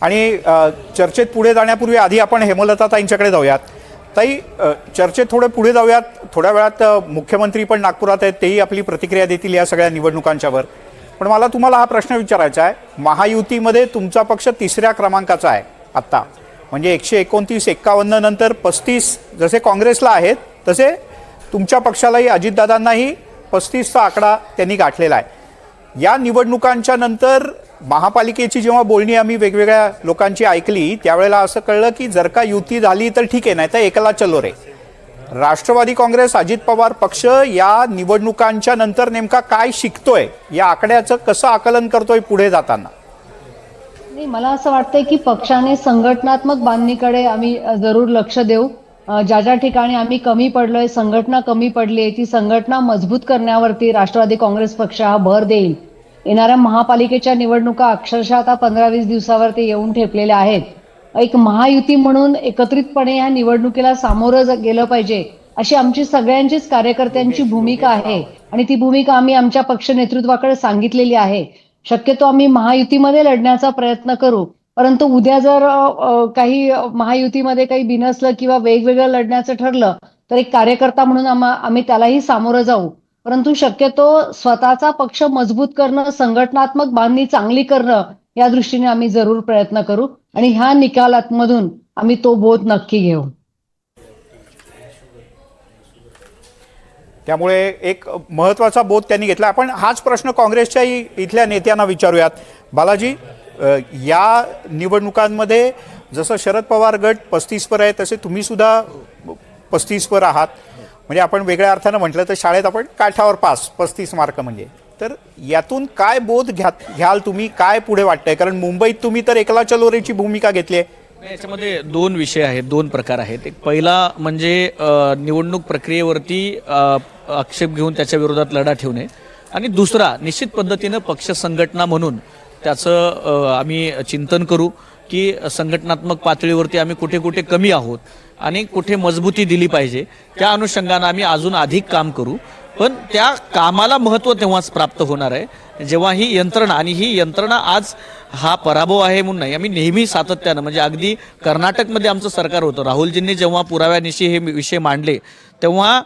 आणि चर्चेत पुढे जाण्यापूर्वी आधी आपण हेमलताताईंच्याकडे जाऊयात. ताई, चर्चेत थोडे पुढे जाऊयात. थोड्या वेळात मुख्यमंत्री पण नागपुरात आहेत, तेही आपली प्रतिक्रिया देतील या सगळ्या निवडणुकांच्यावर. पण मला तुम्हाला हा प्रश्न विचारायचा आहे. महायुतीमध्ये तुमचा पक्ष 3ऱ्या क्रमांकाचा आहे आत्ता, म्हणजे 129, 51 नंतर 35 जसे काँग्रेसला आहेत तसे तुमच्या पक्षालाही, अजितदादांनाही 35चा आकडा त्यांनी गाठलेला आहे. या निवडणुकांच्या नंतर महापालिकेची जेव्हा बोलणी आम्ही वेगवेगळ्या लोकांची ऐकली त्यावेळेला असं कळलं की जर का युती झाली तर ठीक आहे, नाही तर एकला चलो रे. राष्ट्रवादी काँग्रेस, अजित पवार पक्ष या निवडणुकांच्या नंतर नेमका काय शिकतोय, या आकड्याचं कसं आकलन करतोय पुढे जाताना? नाही, मला असं वाटतंय की पक्षाने संघटनात्मक बांधणीकडे आम्ही जरूर लक्ष देऊ. ज्या ज्या ठिकाणी आम्ही कमी पडलोय, संघटना कमी पडली आहे, ती संघटना मजबूत करण्यावरती राष्ट्रवादी काँग्रेस पक्ष हा भर देईल. येणाऱ्या महापालिकेच्या निवडणुका अक्षरशः आता 15-20 दिवसावरती येऊन ठेपलेल्या आहेत. एक महायुती म्हणून एकत्रितपणे या निवडणुकीला सामोरं गेलं पाहिजे अशी आमची सगळ्यांचीच कार्यकर्त्यांची भूमिका आहे आणि ती भूमिका आम्ही आमच्या पक्ष नेतृत्वाकडे सांगितलेली आहे. शक्यतो आम्ही महायुतीमध्ये लढण्याचा प्रयत्न करू, परंतु उद्या जर काही महायुतीमध्ये काही बिनसलं किंवा वेगवेगळं लढण्याचं ठरलं तर एक कार्यकर्ता म्हणून आम्ही त्यालाही सामोरं जाऊ. परंतु शक्यतो स्वतःचा पक्ष मजबूत करणं, संघटनात्मक बांधणी चांगली करणं या दृष्टीने आम्ही जरूर प्रयत्न करू आणि ह्या निकालांमधून आम्ही तो बोध नक्की घेऊ. त्यामुळे एक महत्त्वाचा बोध त्यांनी घेतला. आपण हाच प्रश्न काँग्रेसच्याही इथल्या नेत्यांना विचारूयात. बालाजी, या निवडणुकांमध्ये जसं शरद पवार गट 35 आहे तसे तुम्ही सुद्धा 35 आहात. म्हणजे आपण वेगळ्या अर्थानं म्हटलं तर शाळेत आपण काठावर पास, 35 मार्क म्हणजे. तर यातून काय बोध घ्याल तुम्ही, काय पुढे वाटतंय? कारण मुंबईत तुम्ही तर एकला चलोरेची भूमिका घेतली आहे. याच्यामध्ये 2 विषय आहेत, 2 प्रकार आहेत. एक पहिला म्हणजे निवडणूक प्रक्रियेवरती आक्षेप घेऊन त्याच्या विरोधात लढा ठेवणे, आणि दुसरा निश्चित पद्धतीनं पक्ष संघटना म्हणून त्याचं आम्ही चिंतन करू की संघटनात्मक पातळीवरती आम्ही कुठे कुठे कमी आहोत आणि कुठे मजबूती दिली पाहिजे. त्या अनुषंगानं आम्ही अजून अधिक काम करू. पण त्या कामाला महत्त्व तेव्हाच प्राप्त होणार आहे जेव्हा ही यंत्रणा, आणि ही यंत्रणा आज हा पराभव आहे म्हणून नाही, आम्ही नेहमी सातत्यानं, म्हणजे अगदी कर्नाटकमध्ये आमचं सरकार होतं, राहुलजींनी जेव्हा पुराव्यानिशी हे विषय मांडले तेव्हा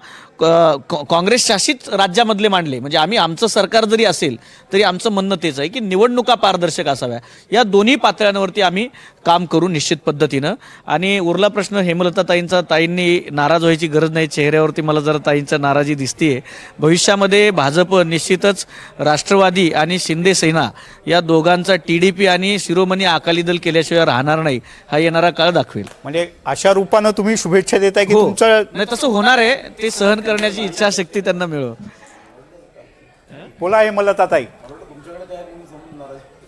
काँग्रेस शासित राज्यामधले मांडले. म्हणजे आम्ही, आमचं सरकार जरी असेल तरी आमचं म्हणणं तेच आहे की निवडणुका पारदर्शक असाव्या. या दोन्ही पातळ्यांवरती आम्ही काम करू निश्चित पद्धतीनं. आणि उरला प्रश्न हेमलताताईंचा, ताईंनी नाराज व्हायची गरज नाही, चेहऱ्यावरती मला जरा ताईंचा नाराजी दिसतीये. भविष्यामध्ये भाजप निश्चितच राष्ट्रवादी आणि शिंदे सेना या दोघांचा TDP आणि शिरोमणी अकाली दल केल्याशिवाय राहणार नाही, हा येणारा काळ दाखवेल. म्हणजे अशा रूपानं तुम्ही शुभेच्छा देताय की तुमचं? नाही, तसं होणार आहे. ते सहन करण्याची इच्छाशक्ती त्यांना मिळो. बोला हेमलताताई.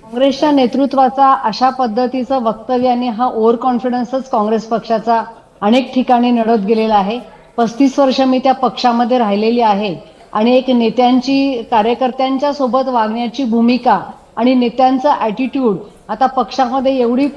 काँग्रेसच्या नेतृत्वाचा अशा पद्धतीचं वक्तव्य आणि हा ओव्हर कॉन्फिडन्सच काँग्रेस पक्षाचा अनेक ठिकाणी नडत गेलेला आहे. 35 वर्ष मी त्या पक्षामध्ये राहिलेली आहे आणि एक नेत्यांची, कार्यकर्त्यांच्या सोबत वागण्याची भूमिका आणि नेत्यांचं ॲटिट्यूड, आता पक्षामध्ये एवढी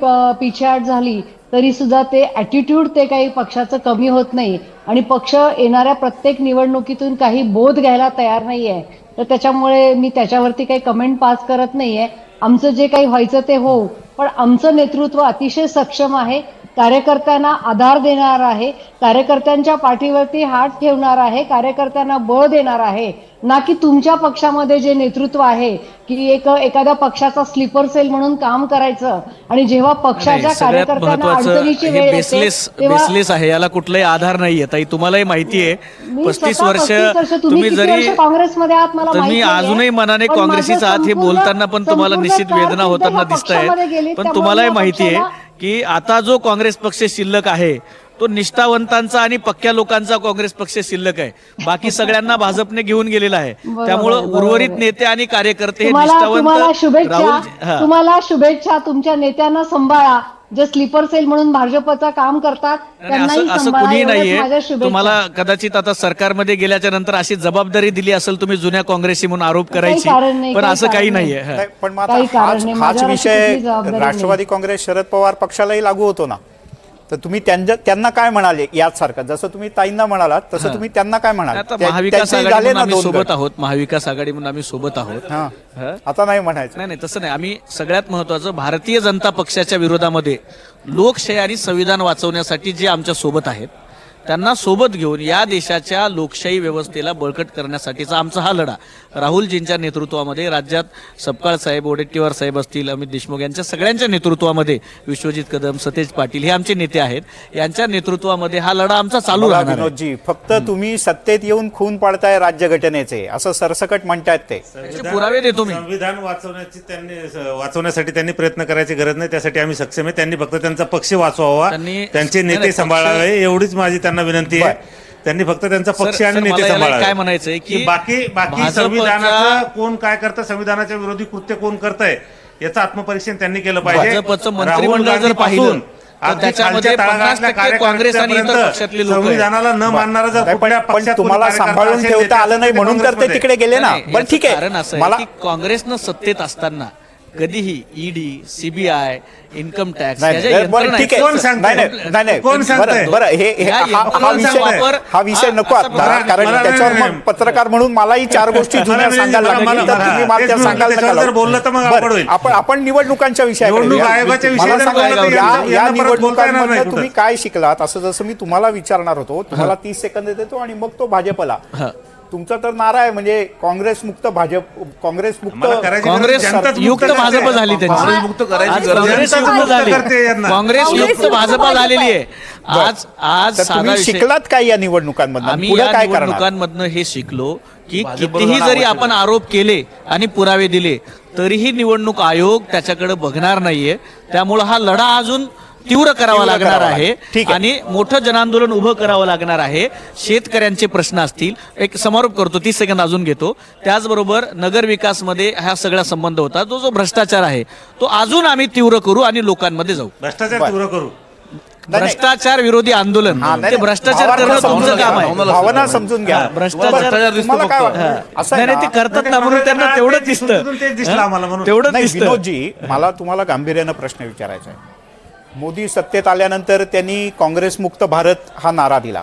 पिछेहाट झाली तरी सुद्धा ते ॲटिट्यूड, ते काही पक्षाचं कमी होत नाही आणि पक्ष येणाऱ्या प्रत्येक निवडणुकीतून काही बोध घ्यायला तयार नाहीये. तर त्याच्यामुळे मी त्याच्यावरती काही कमेंट पास करत नाहीये. आमचं जे काही व्हायचं ते होऊ, पण आमचं नेतृत्व अतिशय सक्षम आहे, कार्यकर्त्यांना आधार देणार आहे, कार्यकर्त्यांच्या पाठीवरती हात ठेवणार आहे, कार्यकर्त्यांना बळ देणार आहे, ना की तुमच्या पक्षामध्ये जे नेतृत्व आहे की एखाद्या पक्षाचा स्लीपर सेल म्हणून काम करायचं आणि जेव्हा पक्षाच्या कार्यकर्त्यांना अडचणीची वेळ येते बेसलेस आहे, याला कुठलाही आधार नाहीये. ताई, तुम्हालाही माहिती आहे, 35 वर्ष तुम्ही जरी काँग्रेसमध्ये आहात, मला तुम्ही अजूनही मनाने काँग्रेसीच आहात हे बोलताना पण तुम्हाला निश्चित वेदना होताना दिसत आहेत. पण तुम्हालाही माहिती आहे की आता जो काँग्रेस पक्ष शिल्लक आहे तो निष्ठावंतांचा आणि पक्क्या लोकांचा काँग्रेस पक्ष शिल्लक आहे. बाकी सगळ्यांना भाजपने घेऊन गेलेला आहे. त्यामुळे उर्वरित नेते आणि कार्यकर्ते हे निष्ठावंत. तुम्हाला शुभेच्छा, तुमच्या नेत्यांना सांभाळा, जे स्लीपर सेल म्हणून भाजपचं काम करतात असं कुणी नाहीये. तुम्हाला कदाचित आता सरकारमध्ये गेल्याच्या नंतर अशी जबाबदारी दिली असेल तुम्ही जुन्या काँग्रेसी म्हणून आरोप करायची, पण असं काही नाहीये. पण हाच विषय राष्ट्रवादी काँग्रेस, शरद पवार पक्षालाही लागू होतो ना. तर तुम्ही त्यांना काय म्हणाले यासारखं, जसं तुम्ही ताईंना म्हणालात तसं तुम्ही त्यांना काय म्हणाल? आता त्या- महाविकास त्यांचे आघाडी झाले म्हणून ना आम्ही 2 सोबत गट. आहोत, महाविकास आघाडी म्हणून आम्ही सोबत आहोत. हा. हं? आता नाही म्हणायचं. नाही तसं नाही. आम्ही सगळ्यात महत्वाचं भारतीय जनता पक्षाच्या विरोधामध्ये लोकशाही आणि संविधान वाचवण्यासाठी जे आमच्या सोबत आहेत त्यांना सोबत घेऊन या देशाच्या लोकशाही व्यवस्थेला बळकट करण्यासाठीचा आमचा हा लढा राहुलजींच्या नेतृत्वामध्ये, राज्यात सपकाळ साहेब, वडेट्टीवार साहेब असतील, अमित देशमुख यांच्या सगळ्यांच्या नेतृत्वामध्ये, विश्वजित कदम, सतेज पाटील हे आमचे नेते आहेत, यांच्या नेतृत्वामध्ये हा लढा आमचा चालू बघा राहणार आहे. विनोदजी, फक्त तुम्ही सत्तेत येऊन खून पाडताय राज्यघटनेचे असं सरसकट म्हणतायत ते. त्याचे पुरावे देतो मी. संविधान वाचवण्यासाठी त्यांनी प्रयत्न करायची गरज नाही, त्यासाठी आम्ही सक्षम आहे. त्यांनी फक्त त्यांचा पक्ष वाचवावा, त्यांनी- त्यांचे नाही, नेते पक्ष- सांभाळावे, एवढीच माझी त्यांना विनंती आहे. त्यांनी फक्त त्यांचा पक्ष आणि सर, नेते मला याला सांभाळावे. काय म्हणायचंय की बाकी भाजपच्या- संविधानाचं कोण काय करतं, संविधानाच्या विरोधी कृत्य कोण करतंय याचं आत्मपरीक्षण त्यांनी केलं पाहिजे. भाजपचं राहुल मंत्रिमंडळ जर पाहिलं गांधीपासून तर अगदी त्याच्यामध्ये खालच्या तळागाळातल्या 50% काँग्रेस आणि इतर कार्यकर्त्यापर्यंत पक्षातले लोक आहेत. संविधानाला न मानणारा जर नाही, कुठल्या पण पक्षात कोणी तुम्हाला कार्यकर्ता सांभाळून असेल, ठेवता आलं नाही म्हणून तर ते काँग्रेसमध्ये. तिकडे गेले ना. नाही, पण याचं ठीक कारण आहे, असं मला आहे की काँग्रेसनं सत्तेत असताना कधीही ईडी, सीबीआय, इन्कम टॅक्स नाही, नाही, बरं, ठीक आहे. कोण सांगतंय? नाही, कोण सांगतंय? बरं, या हा यंत्रणांचा विषय वापर- हा विषय नको असं आता, बघा, कारण मला- त्याच्यावर नाही, मग पत्रकार म्हणून मलाही 4 गोष्टी जुन्या सांगायला लागतील, तर तुम्ही मला त्या सांगायला नका त्याच्यावर जर लावू. बोललं तर मग बरं, अवघड होईल. आपण निवडणुकांच्या विषयाकडे निवडणूक येऊया. आयोगाच्या विषयी मला जर सांगा, बोललं तर या यांना परत बोलता येणार नाही निवडणुकांमध्ये कुठं. तुम्ही काय शिकलात, असं जसं मी तुम्हाला विचारणार होतो, तुम्हाला 30 सेकंद देतो आणि मग तो भाजपला. हा. तुमचा तर नारा आहे म्हणजे काँग्रेस मुक्त भाजप, काँग्रेस मुक्त मला करायची काँग्रेस जनताच मुक्त युक्त करते. भाजप झाली त्यांची. काँग्रेस मुक्त करायची आज गरज नाही. काँग्रेस जनताच युक्त मुक्त झाली. करते यांना. काँग्रेस युक्त भाजप झालेली आहे. आज तर साधा तुम्ही विषय- शिकलात काय या निवडणुकांमधून, आम्ही पुढे या काय करणार? निवडणुकांमधनं हे शिकलो की कितीही जरी आपण आरोप केले आणि पुरावे दिले तरीही निवडणूक आयोग त्याच्याकडे बघणार नाहीये. त्यामुळे हा लढा अजून तीव्र करावा लागणार करावा आहे ठीक आहे. आणि मोठं जनांदोलन उभं करावं लागणार आहे. शेतकऱ्यांचे प्रश्न असतील, एक समारोप करतो, 30 सेकंद अजून घेतो. त्याचबरोबर नगर विकासमध्ये हा सगळा संबंध होता, जो भ्रष्टाचार आहे तो अजून आम्ही तीव्र करू आणि लोकांमध्ये जाऊ. भ्रष्टाचार तीव्र करू. नाही. भ्रष्टाचार विरोधी आंदोलन, हा, नाही, ते भ्रष्टाचार भावना करणं समजून तुमचं घ्या. काम आहे. भावना समजून घ्या. भ्रष्टाचार बरं, तुम्हाला काय वाटतं? असं आहे नाही नाही, ना, ते करतात ना म्हणून त्यांना तेवढंच दिसतं. तेच दिसलं आम्हाला म्हणून. तेवढंच नाही दिसतं. विनोदजी, मला तुम्हाला गांभीर्यानं प्रश्न विचारायचा आहे. मोदी सत्तेत आल्यानंतर त्यांनी काँग्रेस मुक्त भारत हा नारा दिला.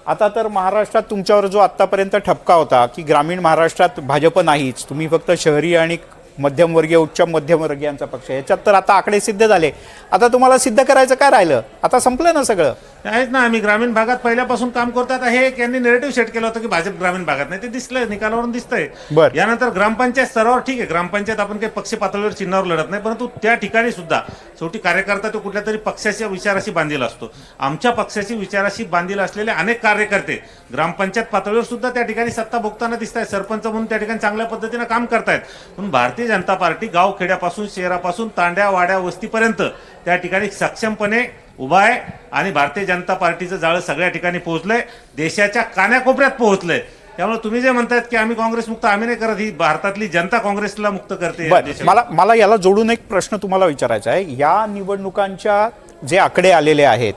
आता तर महाराष्ट्रात तुमच्यावर जो आत्तापर्यंत ठपका होता की ग्रामीण महाराष्ट्रात भाजप नाहीच, तुम्ही फक्त शहरी आणि मध्यमवर्गीय, उच्च मध्यमवर्गीयांचा पक्ष, याच्यात तर आता आकडे सिद्ध झाले. आता तुम्हाला सिद्ध करायचं काय राहिलं? आता संपलं ना सगळं. आहेत ना, आम्ही ग्रामीण भागात पहिल्यापासून काम करतो. आता हे यांनी नेरेटिव्ह सेट केलं होतं की भाजप ग्रामीण भागात नाही, ते दिसलंय, निकालावरून दिसतंय. बरं. यानंतर ग्रामपंचायत स्तरावर ठीक आहे, ग्रामपंचायत आपण काही पक्ष पातळीवर चिन्हावर लढत नाही, परंतु त्या ठिकाणी सुद्धा शेवटी कार्यकर्ता तो कुठल्या तरी पक्षाच्या विचाराशी बांधलेला असतो. आमच्या पक्षाची विचाराशी बांधलेला असलेले अनेक कार्यकर्ते ग्रामपंचायत पातळीवर सुद्धा त्या ठिकाणी सत्ता भोगताना दिसत आहेत, सरपंच म्हणून त्या ठिकाणी चांगल्या पद्धतीनं काम करतायत. पण भारतीय जनता पार्टी गाव खेड्यापासून, शहरापासून, तांड्या वाड्या वस्तीपर्यंत त्या ठिकाणी सक्षमपणे उभा आहे आणि भारतीय जनता पार्टीचं जाळं सगळ्या ठिकाणी पोहोचलंय, देशाच्या कानाकोपऱ्यात पोहोचलंय. त्यामुळे तुम्ही जे म्हणतायत की आम्ही काँग्रेस मुक्त, आम्ही नाही करत, ही भारतातली जनता काँग्रेसला मुक्त करते. बरं, मला याला जोडून एक प्रश्न तुम्हाला विचारायचा आहे. या निवडणुकांच्या जे आकडे आलेले आहेत,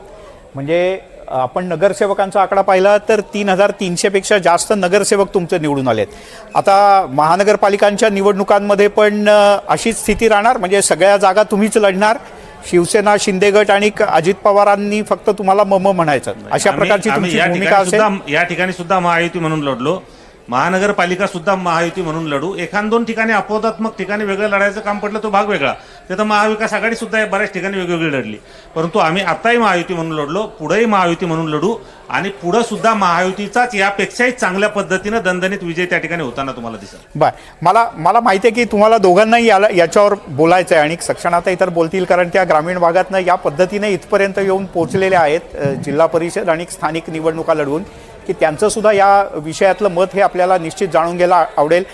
म्हणजे आपण नगरसेवकांचा आकडा पाहिला तर 3,300 पेक्षा जास्त नगरसेवक तुमचे निवडून आलेत. आता महानगरपालिकांच्या निवडणुकांमध्ये पण अशीच स्थिती राहणार, म्हणजे सगळ्या जागा तुम्हीच लढणार, शिवसेना, शिंदे गट आणि अजित पवारांनी फक्त तुम्हाला मम म्हणायचं, अशा प्रकारची आम्ही तुमची या भूमिका ठिकाणी असेल? सुद्धा, या ठिकाणी सुद्धा महायुती म्हणून लढलो, महानगरपालिका सुद्धा महायुती म्हणून लढू. एखाद दोन ठिकाणी अपवादात्मक ठिकाणी वेगळं लढायचं काम पडलं तो भाग वेगळा. ते तर महाविकास आघाडी सुद्धा बऱ्याच ठिकाणी वेगवेगळी लढली, परंतु आम्ही आताही महायुती म्हणून लढलो, पुढेही महायुती म्हणून लढू आणि पुढे सुद्धा महायुतीचाच यापेक्षाही चांगल्या पद्धतीनं दणदणीत विजय त्या ठिकाणी होताना तुम्हाला दिसेल. बर, मला माहिती आहे की तुम्हाला दोघांनाही याच्यावर बोलायचं आहे आणि सक्षणातही तर बोलतील, कारण त्या ग्रामीण भागातनं या पद्धतीने इथपर्यंत येऊन पोहोचलेले आहेत जिल्हा परिषद आणि स्थानिक निवडणुका लढवून, की त्यांचं सुद्धा या विषयातलं मत हे आपल्याला निश्चित जाणून घ्यायला आवडेल.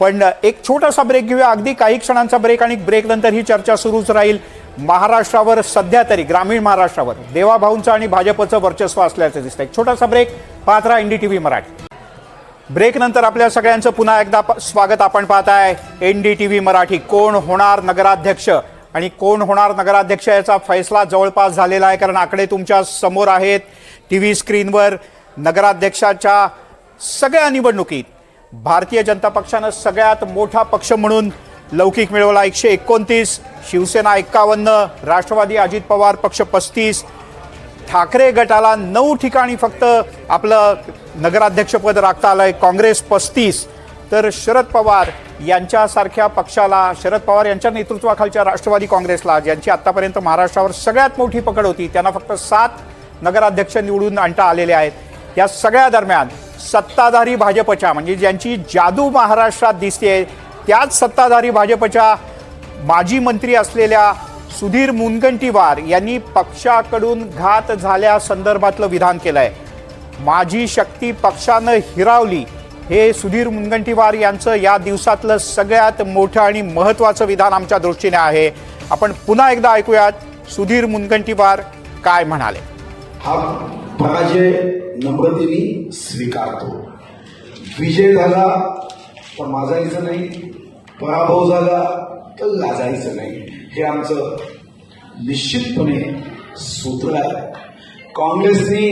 पण एक छोटासा ब्रेक घेऊया, अगदी काही क्षणांचा ब्रेक, आणि ब्रेक नंतर ही चर्चा सुरूच राहील. महाराष्ट्रावर सध्या तरी, ग्रामीण महाराष्ट्रावर देवाभाऊंचं आणि भाजपचं वर्चस्व असल्याचं दिसतं. एक छोटासा ब्रेक, पाहत राहा NDTV मराठी. ब्रेक नंतर आपल्या सगळ्यांचं पुन्हा एकदा स्वागत. आपण पाहताय NDTV मराठी. कोण होणार नगराध्यक्ष आणि कोण होणार नगराध्यक्ष याचा फैसला जवळपास झालेला आहे, कारण आकडे तुमच्या समोर आहेत TV स्क्रीनवर. नगराध्यक्षाच्या सगळ्या निवडणुकीत भारतीय जनता पक्षानं सगळ्यात मोठा पक्ष म्हणून लौकिक मिळवला, 129, शिवसेना 51, राष्ट्रवादी अजित पवार पक्ष 35, ठाकरे गटाला 9 ठिकाणी फक्त आपलं नगराध्यक्षपद राखता आलंय, काँग्रेस 35, तर शरद पवार यांच्यासारख्या पक्षाला, शरद पवार यांच्या नेतृत्वाखालच्या राष्ट्रवादी काँग्रेसला, ज्यांची आतापर्यंत महाराष्ट्रावर सगळ्यात मोठी पकड होती, त्यांना फक्त 7 नगराध्यक्ष निवडून आणता आलेले आहेत। या सगळ्या दरम्यान सत्ताधारी भाजपच्या, म्हणजे ज्यांची जादू महाराष्ट्रात दिसते, त्याच सत्ताधारी भाजपच्या माजी मंत्री असलेल्या सुधीर मुनगंटीवार यांनी पक्षाकडून घात झाल्यासंदर्भातलं विधान केलंय। माझी शक्ती पक्षानं हिरावली, हे सुधीर मुनगंटीवार यांचं या दिवसातलं सगळ्यात मोठं आणि महत्त्वाचं विधान आमच्या दृष्टीने आहे। आपण पुन्हा एकदा ऐकूयात सुधीर मुनगंटीवार काय म्हणाले। हा पराजय नम्रतेने स्वीकारतो। विजय झाला तर माजायचं नाही, पराभव झाला तर लाजायचं नाही, हे आमचं निश्चितपणे सूत्र आहे। काँग्रेसने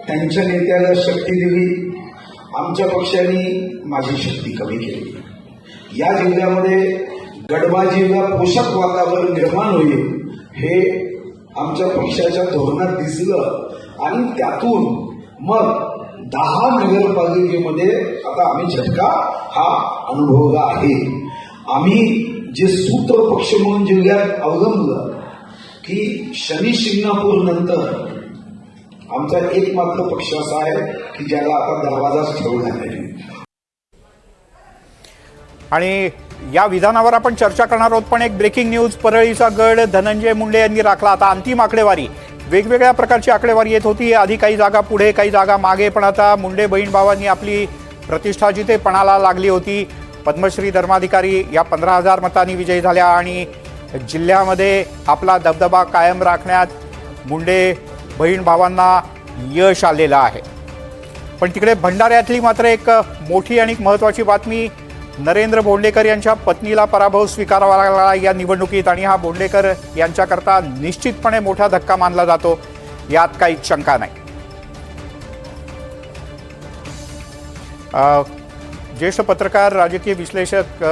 त्यांच्या नेत्याला शक्ती दिली, आमच्या पक्षाने माझी शक्ती कमी केली। या जिल्ह्यामध्ये गडबाजीला पोषक वातावरण निर्माण होईल हे आमच्या पक्षाच्या धोरणात दिसलं आणि त्यातून मग 10 नगरपालिकेमध्ये आता आम्ही झटका हा अनुभवला आहे। आम्ही जे सूत्र पक्ष म्हणून जिल्ह्यात अवलंबलं की शनी शिंगणापूर नंतर आमचा एकमात्र पक्ष असा आहे की ज्याला आता दरवाजाच ठेवला नाही। आणि या विधानावर आपण चर्चा करणार आहोत, पण एक ब्रेकिंग न्यूज, परळीचा गड धनंजय मुंडे यांनी राखला। आता अंतिम आकडेवारी, वेगवेगळ्या प्रकारची आकडेवारी येत होती, आधी काही जागा पुढे काही जागा मागे, पण आता मुंडे बहीण भावांनी आपली प्रतिष्ठा जिथे पणाला लागली होती, पद्मश्री धर्माधिकारी या 15,000 मतांनी विजयी झाल्या आणि जिल्ह्यामध्ये आपला दबदबा कायम राखण्यात मुंडे बहीण भावांना यश आलेलं आहे। पण तिकडे भंडाऱ्यातली मात्र एक मोठी आणि महत्त्वाची बातमी, नरेंद्र बोंडेकर यांच्या पत्नीला पराभव स्वीकारावा लागला या निवडणुकीत, आणि हा बोंडेकर यांच्याकरता निश्चितपणे मोठा धक्का मानला जातो, यात काहीच शंका नाही। ज्येष्ठ पत्रकार, राजकीय विश्लेषक,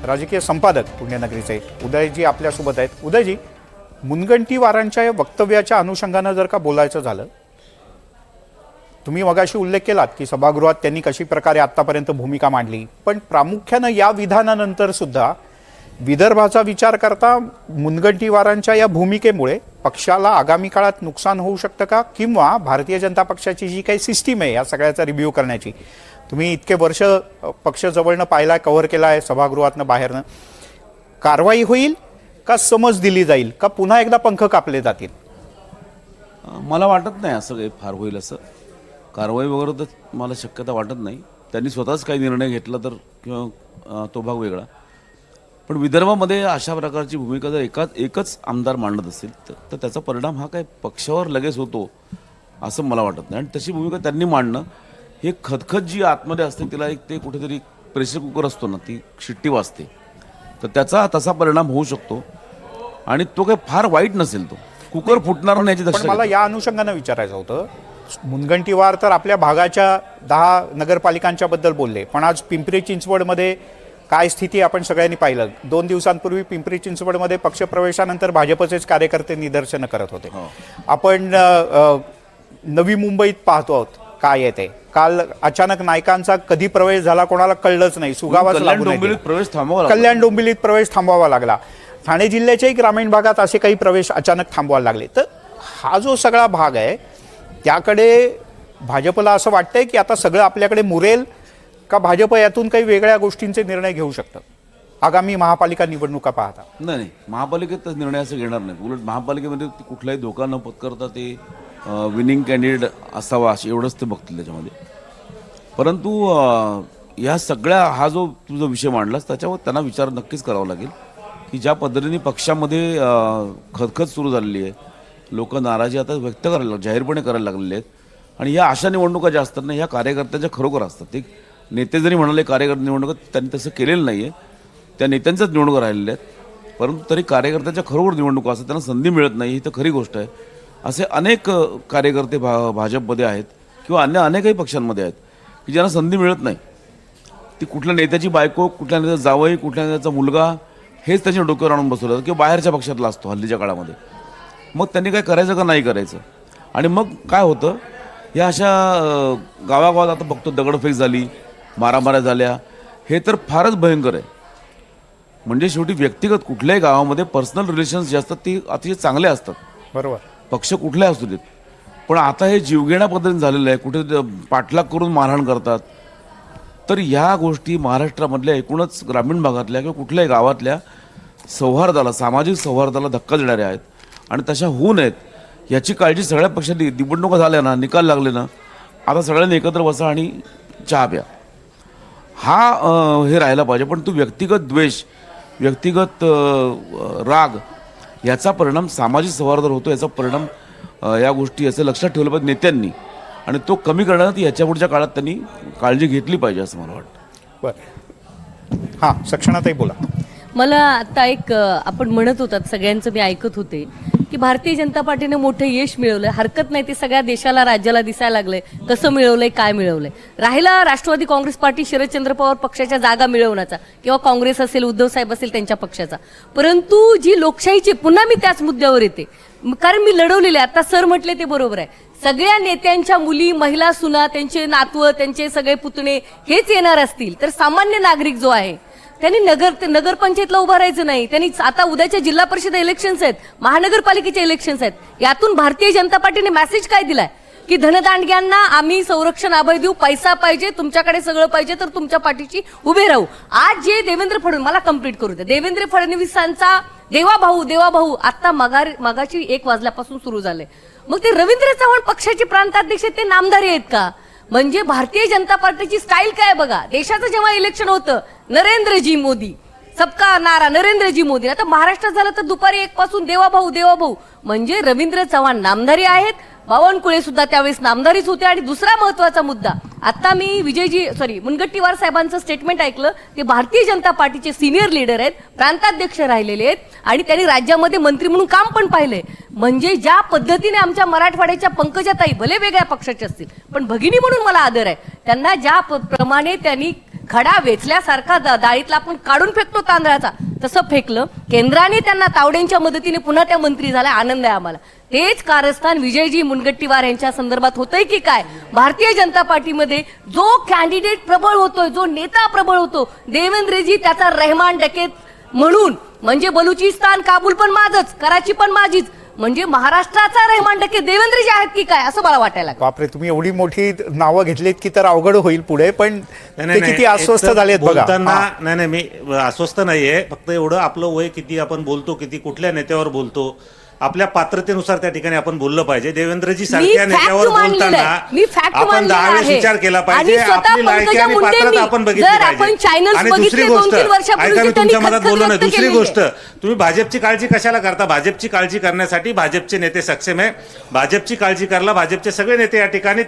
राजकीय संपादक पुण्यनगरीचे उदयजी आपल्यासोबत आहेत। उदयजी, मुनगंटीवारांच्या या वक्तव्याच्या अनुषंगानं जर का बोलायचं झालं, तुम्ही मगाशी उल्लेख केलात की सभागृहात त्यांनी कशी प्रकारे आतापर्यंत भूमिका मांडली, पण प्रामुख्यानं या विधानानंतर सुद्धा विदर्भाचा विचार करता मुनगंटीवारांच्या या भूमिकेमुळे पक्षाला आगामी काळात नुकसान होऊ शकतं का, किंवा भारतीय जनता पक्षाची जी काही सिस्टीम आहे या सगळ्याचा रिव्ह्यू करण्याची, तुम्ही इतके वर्ष पक्ष जवळनं पाहिलाय, कव्हर केला आहे सभागृहातनं बाहेरनं, कारवाई होईल का समज दिली जाईल का पुन्हा एकदा पंख कापले जातील? मला वाटत नाही असं काही फार होईल, असं कारवाई वगैरे तर मला शक्यता वाटत नाही। त्यांनी स्वतःच काही निर्णय घेतला तर किंवा तो भाग वेगळा, पण विदर्भामध्ये अशा प्रकारची भूमिका जर एकच आमदार मांडत असेल तर त्याचा परिणाम हा काय पक्षावर लगेच होतो असं मला वाटत नाही। आणि तशी भूमिका त्यांनी मांडणं हे खदखद जी आतमध्ये असते तिला एक ते कुठेतरी प्रेशर कुकर असतो ना, ती शिट्टी वाजते, तर त्याचा तसा परिणाम होऊ शकतो आणि तो काही फार वाईट नसेल, तो कुकर फुटणार नाही याची पण दक्षता मला या अनुषंगानं विचारायचं होतं, मुनगंटीवार तर आपल्या भागाच्या 10 नगरपालिकांच्या बद्दल बोलले, पण आज पिंपरी चिंचवडमध्ये काय स्थिती आपण सगळ्यांनी पाहिलं। 2 दिवसांपूर्वी पिंपरी चिंचवडमध्ये पक्षप्रवेशानंतर भाजपचेच कार्यकर्ते निदर्शनं करत होते। आपण नवी मुंबईत पाहतो आहोत काय येते, काल अचानक नायकांचा कधी प्रवेश झाला कोणाला कळलंच नाही, सुगावाच लागून कल्याण डोंबिवलीत प्रवेश थांबवावा लागला। ठाणे जिल्ह्याच्याही ग्रामीण भागात असे काही प्रवेश अचानक थांबवायला लागले। तर हा जो सगळा भाग आहे त्याकडे भाजपला असं वाटतंय की आता सगळं आपल्याकडे मुरेल का भाजप यातून काही वेगळ्या गोष्टींचे निर्णय घेऊ शकतं आगामी महापालिका निवडणुका पाहता? नाही, महापालिकेत निर्णय असं घेणार नाही। उलट महापालिकेमध्ये कुठलाही धोका न पत्करता ते विनिंग कॅन्डिडेट असावा एवढंच ते बघतील त्याच्यामध्ये। परंतु या सगळ्या हा जो तुझा विषय मांडलास त्याच्यावर त्यांना विचार नक्कीच करावा लागेल की ज्या पद्धतीने पक्षामध्ये खदखद सुरू झालेली आहे, लोक नाराजी आता व्यक्त करायला जाहीरपणे करायला लागलेले आहेत, आणि या अशा निवडणुका ज्या असतात ना ह्या कार्यकर्त्यांच्या खरोखर असतात। ते नेते जरी म्हणाले कार्यकर्ते निवडणुका, त्यांनी तसं केलेलं नाही आहे, त्या नेत्यांच्याच निवडणुका राहिलेल्या आहेत, परंतु तरी कार्यकर्त्यांच्या खरोखर निवडणुका असतात, त्यांना संधी मिळत नाही, ही तर खरी गोष्ट आहे। असे अनेक कार्यकर्ते भाजपमध्ये आहेत किंवा अन्य अनेकही पक्षांमध्ये आहेत की ज्यांना संधी मिळत नाही। ती कुठल्या नेत्याची बायको, कुठल्या नेत्याचा जावई, कुठल्या नेत्याचा मुलगा हेच त्याच्या डोक्यावर आणून बसवलं किंवा बाहेरच्या पक्षातला असतो हल्लीच्या काळामध्ये, मग त्यांनी काय करायचं का नाही करायचं आणि मग काय होतं, या अशा गावागावात आता बघतो दगडफेक झाली, मारामाऱ्या झाल्या, हे तर फारच भयंकर आहे. म्हणजे शेवटी व्यक्तिगत कुठल्याही गावामध्ये पर्सनल रिलेशन्स जे असतात ते अतिशय चांगले असतात, बरोबर. पक्ष कुठलाही असू देत. पण आता हे जीवघेण्या पद्धतीने झालेलं आहे, कुठे पाठलाग करून मारहाण करतात. तर ह्या गोष्टी महाराष्ट्रामधल्या एकूणच ग्रामीण भागातल्या किंवा कुठल्याही गावातल्या सौहार्दाला, सामाजिक सौहार्दाला धक्का देणाऱ्या आहेत आणि तशा होऊ नयेत याची काळजी सगळ्या पक्षांनी, निवडणुका झाल्या ना, निकाल लागले ना, आता सगळ्यांनी एकत्र बसा आणि चहा प्या, हा हे राहायला पाहिजे. पण तो व्यक्तिगत द्वेष, व्यक्तिगत राग याचा परिणाम सामाजिक सौहार्दावर होतो, याचा परिणाम या गोष्टी याचं लक्षात ठेवलं पाहिजे नेत्यांनी, आणि तो कमी करण्यात याच्या पुढच्या काळात त्यांनी काळजी घेतली पाहिजे असं मला वाटतं. बरं, हां, सक्षणाताई बोला. मला आता एक आपण म्हणत होतात, सगळ्यांचं मी ऐकत होते की भारतीय जनता पार्टीने मोठं यश मिळवलंय, हरकत नाही, ते सगळ्या देशाला, राज्याला दिसायला लागलंय कसं मिळवलंय, काय मिळवलंय. राहिला राष्ट्रवादी काँग्रेस पार्टी, शरदचंद्र पवार पक्षाच्या जागा मिळवण्याचा, किंवा काँग्रेस असेल, उद्धव साहेब असेल त्यांच्या पक्षाचा. परंतु जी लोकशाहीची, पुन्हा मी त्याच मुद्द्यावर येते, कारण मी लढवलेले, आता सर म्हटले ते बरोबर आहे, सगळ्या नेत्यांच्या मुली, महिला, सुना, त्यांचे नातवं, त्यांचे सगळे पुतणे हेच येणार असतील तर सामान्य नागरिक जो आहे त्यांनी नगरपंचायतला उभं राहायचं नाही. त्यांनी आता उद्याच्या जिल्हा परिषद इलेक्शन्स आहेत, महानगरपालिकेचे इलेक्शन्स आहेत, यातून भारतीय जनता पार्टीने मेसेज काय दिलाय की धनदांडग्यांना आम्ही संरक्षण अभय देऊ, पैसा पाहिजे, तुमच्याकडे सगळं पाहिजे तर तुमच्या पाठीशी उभे राहू. आज जे देवेंद्र फडणवीस, मला कंप्लीट करू दे, देवेंद्र फडणवीसांचा देवाभाऊ आता मगाची 1 वाजल्यापासून सुरू झाले. मग ते रवींद्र चव्हाण पक्षाचे प्रांताध्यक्ष, ते नामधारी आहेत का? म्हणजे भारतीय जनता पार्टीची स्टाईल काय बघा. देशाचं जेव्हा इलेक्शन होतं, नरेंद्रजी मोदी, सबका नारा नरेंद्रजी मोदी. आता महाराष्ट्रात झालं तर दुपारी 1 पासून देवाभाऊ. म्हणजे रवींद्र चव्हाण नामधारी आहेत, बावनकुळे सुद्धा त्यावेळेस नामधारीच होते. आणि दुसरा महत्वाचा मुद्दा, आता मी मुनगंटीवार साहेबांचं स्टेटमेंट ऐकलं, ते भारतीय जनता पार्टीचे सिनियर लीडर आहेत, प्रांताध्यक्ष राहिलेले आहेत आणि त्यांनी राज्यामध्ये मंत्री म्हणून काम पण पाहिलंय. म्हणजे ज्या पद्धतीने आमच्या मराठवाड्याच्या पंकजाताई, भले वेगळ्या पक्षाचे असतील पण भगिनी म्हणून मला आदर आहे, त्यांना ज्या प्रमाणे त्यांनी खडा वेचल्यासारखा डाळीतला आपण काढून फेकतो तांदळाचा, तसं फेकलं. केंद्राने त्यांना तावडेंच्या मदतीने पुन्हा त्या मंत्री झाल्या, आनंद आहे आम्हाला. तेच कारस्थान विजयजी मुनगंटीवार यांच्या संदर्भात होतंय की काय? भारतीय जनता पार्टीमध्ये जो कॅन्डिडेट प्रबळ होतोय, जो नेता प्रबळ होतो, देवेंद्रजी त्याचा रहमान डकेत म्हणून, म्हणजे बलुचिस्तान, काबूल पण माझंच, कराची पण माझीच, म्हणजे महाराष्ट्राचा रहमान डके देवेंद्रजी आहेत की काय, असं मला वाटायला लागलं. बापरे, तुम्ही एवढी मोठी नावं घेतलीत की तर अवघड होईल पुढे, पण ते किती अस्वस्थ झालेत बघा. बोलताना नाही, मी अस्वस्थ नाहीये, फक्त एवढं आपलं वय किती, आपण बोलतो किती, कुठल्या नेत्यावर बोलतो, आपल्या पात्रतेनुसार त्या ठिकाणी आपण बोललं पाहिजे. देवेंद्रजी सारख्या नेत्यावर बोलताना आपण 10 वेळेस विचार केला पाहिजे, आपली लायकी आणि पात्रता आपण बघितली पाहिजे. आणि दुसरी गोष्ट, ऐका मी तुमच्या मनात बोललो नाही, दुसरी गोष्ट, तुम्ही भाजपची काळजी कशाला करता? भाजपची काळजी करण्यासाठी भाजपचे नेते सक्षम आहे, भाजपची काळजी करायला भाजपचे सगळे नेते या ठिकाणी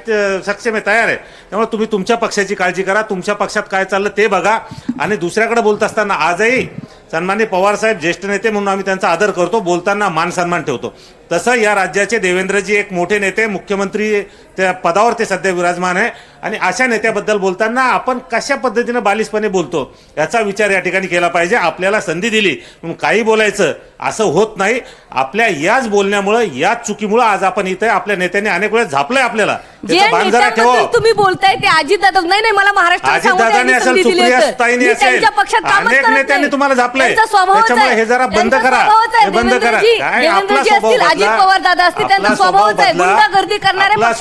सक्षम आहे, तयार आहे. त्यामुळे तुम्ही तुमच्या पक्षाची काळजी करा, तुमच्या पक्षात काय चाललं ते बघा. आणि दुसऱ्याकडे बोलत असताना आजही सन्माननीय पवार साहेब ज्येष्ठ नेते म्हणून आम्ही त्यांचा आदर करतो, बोलताना मान सन्मान ठेवतो. तसं या राज्याचे देवेंद्रजी एक मोठे नेते, मुख्यमंत्री त्या पदावर ते सध्या विराजमान आहे, आणि अशा नेत्याबद्दल बोलताना आपण कशा पद्धतीनं बालिशपणे बोलतो याचा विचार या ठिकाणी केला पाहिजे. आपल्याला संधी दिली म्हणून काही बोलायचं असं होत नाही. आपल्या याच बोलण्यामुळे, याच चुकीमुळे आज आपण इथे, आपल्या नेत्यांनी अनेक वेळेस झापलंय आपल्याला, त्याचा भान जरा ठेवा. तुम्ही बोलताय ते अजितदादा, नाही मला महाराष्ट्रात अजितदादांनी असेल, सुप्रियाताईंनी असेल, अनेक नेत्यांनी तुम्हाला झापलंय, त्याच्यामुळे हे जरा बंद करा, हे बंद करा. काय आपला स्वभाव बदला, पवार दादा असतील, त्यांचा स्वभावच आहे गुंडागर्दी करणारे, आपला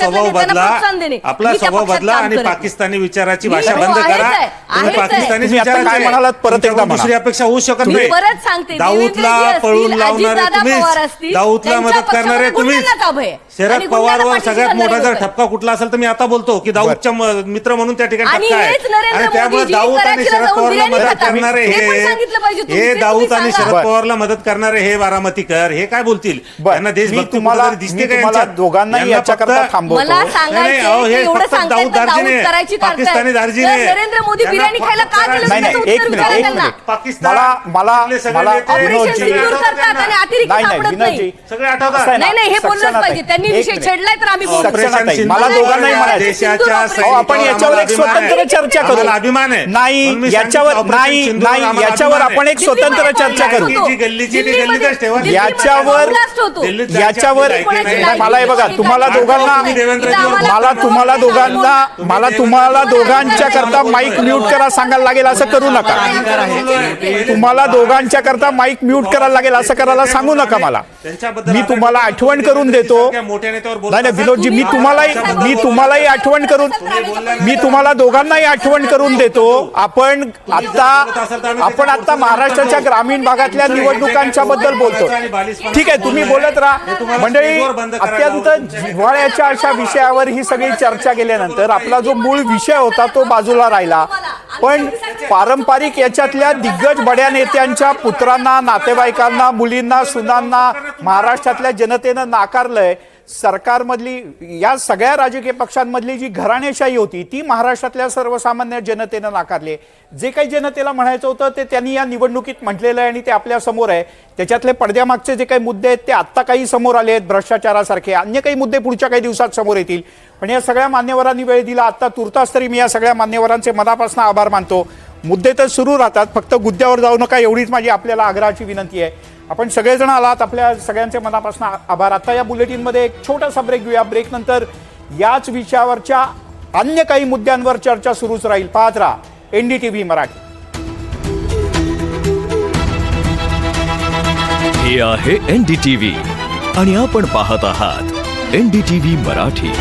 स्वभाव बदला आणि पाकिस्तानी विचाराची भाषा बंद करा. तुम्ही पाकिस्तानी काय म्हणालात परत एकदा म्हणा. दुसरी अपेक्षा होऊ शकत नाही. परत सांगते, दाऊदला पळून लावणारे तुम्ही, दाऊदला मदत करणारे तुम्ही. शरद पवारवर सगळ्यात मोठा जर ठपका कुठला असेल तर मी आता बोलतो की दाऊदच्या मित्र म्हणून त्या ठिकाणी ठपका आहे. आणि त्यामुळे दाऊद आणि शरद पवारला मदत करणारे हे दाऊद आणि शरद पवारला मदत करणारे हे बारामतीकर हे काय बोलतील? त्यांना देशभक्ती तुम्हाला दिसते का? तुम्हाला दोघांनाही याच्याकरता थांबवतो. मला सांगायचं एवढं सांगताय करायची पाकिस्तानी दार्जिने नरेंद्र मोदी बिर्याणी खायला का गेले नाही, त्याचं एक उत्तर मिनिट, विचारा एक त्यांना. मिनिट. पाकिस्तान मला ऑपरेशन सिंदूर करतात आणि अतिरेकी नाही, सापडत नाही. विनोदजी. सगळे आठवतात. असं आहे ना, नाही हे बोललंच सक्षणाताई. पाहिजे. त्यांनी एक विषय मिनिट. छेडलाय तर आम्ही बोलतो. सक्षणाताई, मला दोघांनाही म्हणायचं. देशाच्या आपण याच्यावर एक स्वतंत्र चर्चा करू. आम्हाला अभिमान आहे. नाही म्हणून मी याच्यावर सांगितलं, नाही ऑपरेशन सिंदूर नाही आम्हाला याच्यावर अभिमान आहे. आपण एक स्वतंत्र चर्चा करू. जी गल्लीची ती गल्लीतच ठेवा. याच्यावर दिल्लीत जायचे याच्यावर आपल्याला ऐकले नाही. मला हे बघा, तुम्हाला दोघांना मला तुम्हाला दोघांच्या करता माईक म्यूट करा सांगायला लागेल, असं करू नका. तुम्हाला दोघांच्या करता माईक म्यूट करायला लागेल असं करायला सांगू नका मला. मी तुम्हाला आठवण करून देतो. मोठ्या नेत्यावर नाही विनोदजी, मी तुम्हालाही आठवण करून, मी तुम्हाला दोघांनाही आठवण करून देतो. आपण आता महाराष्ट्राच्या ग्रामीण भागातल्या निवडणुकांच्या बद्दल बोलतो. ठीक आहे, तुम्ही बोलत राहा. मंडळी, अत्यंत जिव्हाळ्याच्या अशा विषयावर ही सगळी चर्चा केल्यानंतर आपला जो मूळ विषय होता तो बाजूला राहिला. पण पारंपरिक याच्यातल्या दिग्गज बड्या नेत्यांच्या पुत्रांना, नातेवाईकांना, मुलींना, सुनांना महाराष्ट्रातल्या जनतेनं नाकारलंय. सरकारमधली या सगळ्या राजकीय पक्षांमधली जी घराणेशाही होती ती महाराष्ट्रातल्या सर्वसामान्य जनतेनं नाकारली. जे काही जनतेला म्हणायचं होतं ते त्यांनी या निवडणुकीत म्हटलेलं आहे आणि ते आपल्या समोर आहे. त्याच्यातले पडद्यामागचे जे काही मुद्दे आहेत ते आत्ता काही समोर आले आहेत, भ्रष्टाचारासारखे. अन्य काही मुद्दे पुढच्या काही दिवसात समोर येतील. पण या सगळ्या मान्यवरांनी वेळ दिला. आत्ता तुर्तास तरी मी या सगळ्या मान्यवरांचे मनापासून आभार मानतो. मुद्दे तर सुरू राहतात, फक्त गुद्द्यावर जाऊ नका एवढीच माझी आपल्याला आग्रहाची विनंती आहे. आपण सगळेजण आलात, आपल्या सगळ्यांचे मनापासून आभार. आता या बुलेटिनमध्ये एक छोटासा ब्रेक घेऊया. ब्रेकनंतर याच विषयावरच्या अन्य काही मुद्द्यांवर चर्चा सुरूच राहील. पाहत राहा NDTV मराठी. हे आहे NDTV आणि आपण पाहत आहात NDTV मराठी.